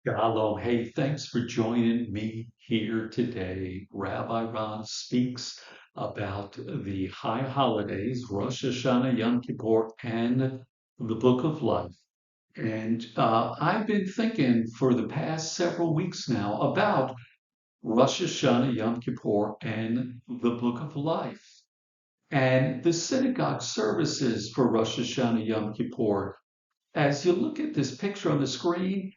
Shalom. Hey, thanks for joining me here today. Rabbi Ron speaks about the high holidays, Rosh Hashanah, Yom Kippur, and the Book of Life. And I've been thinking for the past several weeks now about Rosh Hashanah, Yom Kippur, and the Book of Life. And the synagogue services for Rosh Hashanah, Yom Kippur. As you look at this picture on the screen,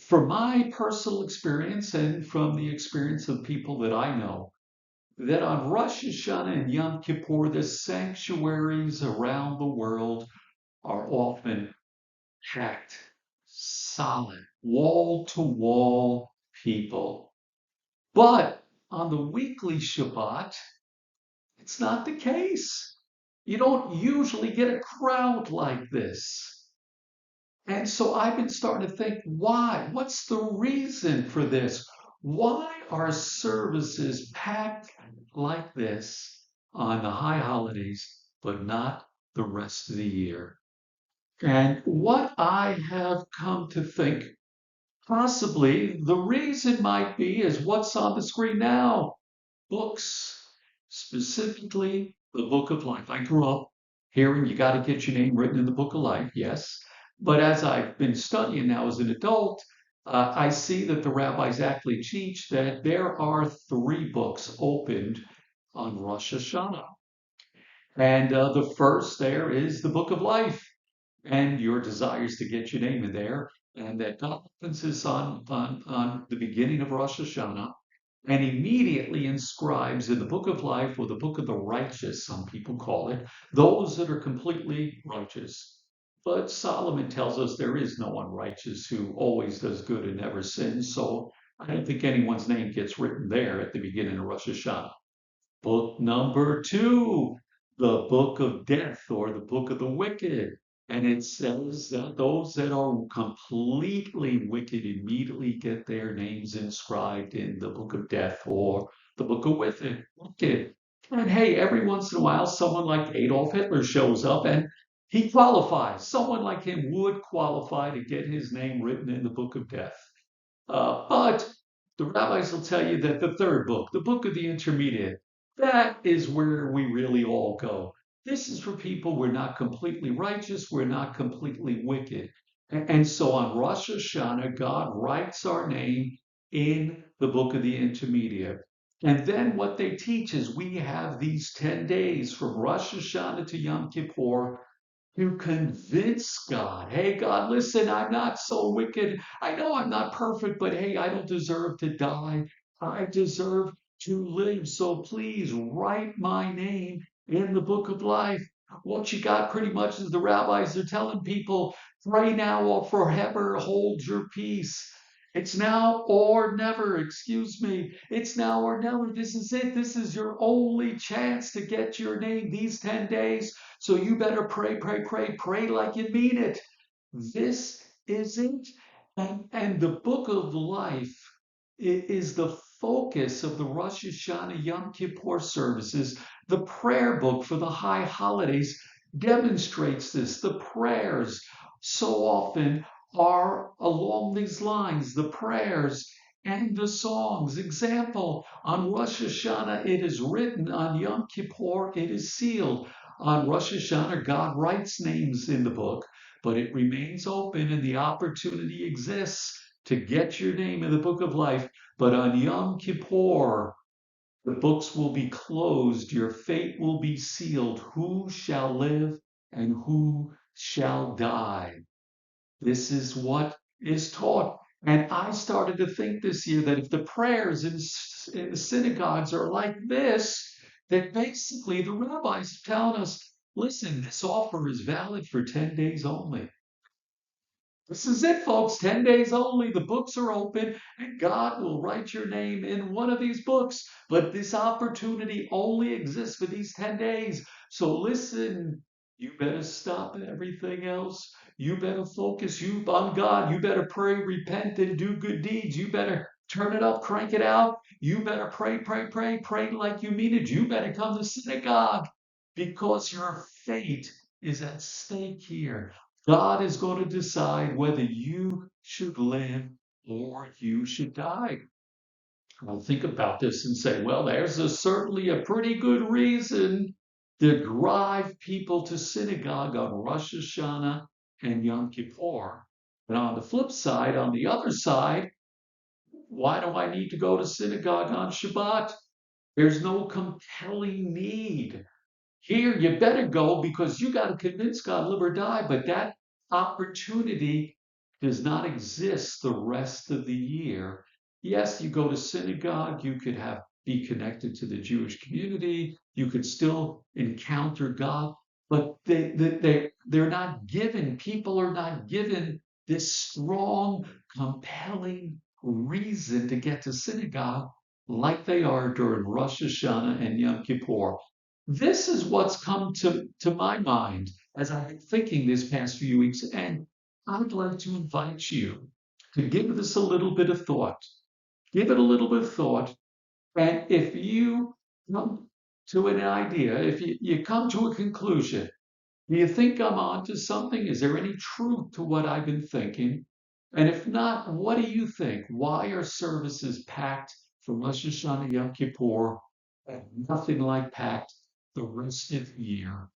from my personal experience and from the experience of people that I know, that on Rosh Hashanah and Yom Kippur, the sanctuaries around the world are often packed, solid, wall to wall people. But on the weekly Shabbat, it's not the case. You don't usually get a crowd like this. And so I've been starting to think, why? What's the reason for this? Why are services packed like this on the high holidays, but not the rest of the year? And what I have come to think, possibly the reason might be is what's on the screen now. Books, specifically the Book of Life. I grew up hearing you got to get your name written in the Book of Life, yes. But as I've been studying now as an adult, I see that the rabbis actually teach that there are three books opened on Rosh Hashanah. And the first there is the Book of Life, and your desires to get your name in there. And that God opens this on the beginning of Rosh Hashanah and immediately inscribes in the book of life, or the book of the righteous, some people call it, those that are completely righteous. But Solomon tells us there is no one righteous who always does good and never sins. So I don't think anyone's name gets written there at the beginning of Rosh Hashanah. Book number two, the book of death, or the book of the wicked. And it says that those that are completely wicked immediately get their names inscribed in the book of death or the book of wicked. And hey, every once in a while, someone like Adolf Hitler shows up and he qualifies. Someone like him would qualify to get his name written in the book of death. But the rabbis will tell you that the third book, the book of the intermediate, that is where we really all go. This is for people we're not completely righteous, we're not completely wicked. And so on Rosh Hashanah, God writes our name in the book of the intermediate. And then what they teach is we have these 10 days from Rosh Hashanah to Yom Kippur to convince God, hey, God, listen, I'm not so wicked. I know I'm not perfect, but hey, I don't deserve to die. I deserve to live. So please write my name in the book of life. What you got pretty much is the rabbis are telling people, pray now or forever hold your peace. It's now or never, excuse me. It's now or never. This is it. This is your only chance to get your name these 10 days. So you better pray, pray, pray, pray like you mean it. This is it. And the book of life is the focus of the Rosh Hashanah Yom Kippur services. The prayer book for the high holidays demonstrates this. The prayers so often are along these lines, the prayers and the songs. Example, on Rosh Hashanah it is written, on Yom Kippur it is sealed. On Rosh Hashanah, God writes names in the book, but it remains open and the opportunity exists to get your name in the book of life. But on Yom Kippur, the books will be closed, your fate will be sealed. Who shall live and who shall die? This is what is taught. And I started to think this year that if the prayers in the synagogues are like this, that basically the rabbis are telling us, listen, this offer is valid for 10 days only. This is it, folks. 10 days only. The books are open, and God will write your name in one of these books. But this opportunity only exists for these 10 days. So listen, you better stop everything else. You better focus you on God. You better pray, repent, and do good deeds. You better turn it up, crank it out. You better pray, pray, pray, pray like you mean it. You better come to synagogue because your fate is at stake here. God is going to decide whether you should live or you should die. I'll think about this and say, well, certainly a pretty good reason to drive people to synagogue on Rosh Hashanah and Yom Kippur. And on the flip side, on the other side, why do I need to go to synagogue on Shabbat? There's no compelling need. Here, you better go because you got to convince God, live or die. But that opportunity does not exist the rest of the year. Yes, you go to synagogue, you could be connected to the Jewish community, you could still encounter God, but they're not given, people are not given this strong, compelling reason to get to synagogue like they are during Rosh Hashanah and Yom Kippur. This is what's come to my mind as I've been thinking this past few weeks, and I'd like to invite you to give this a little bit of thought. Give it a little bit of thought, and if you come to an idea, if you come to a conclusion, do you think I'm onto something? Is there any truth to what I've been thinking? And if not, what do you think? Why are services packed for Rosh Hashanah Yom Kippur and nothing like packed the rest of the year?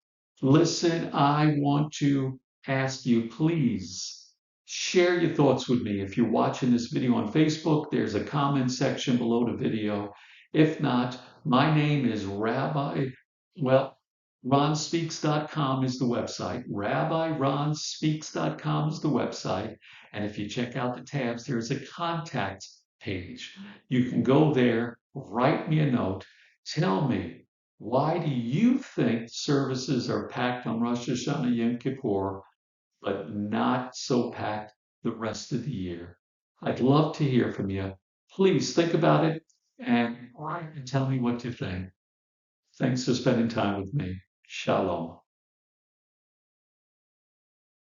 Listen, I want to ask you, please share your thoughts with me. If you're watching this video on Facebook, there's a comment section below the video. If not, my name is well, RonSpeaks.com is the website. RabbiRonSpeaks.com is the website. And if you check out the tabs, there's a contact page. You can go there, write me a note, tell me, why do you think services are packed on Rosh Hashanah Yom Kippur, but not so packed the rest of the year? I'd love to hear from you. Please think about it and write and tell me what you think. Thanks for spending time with me. Shalom.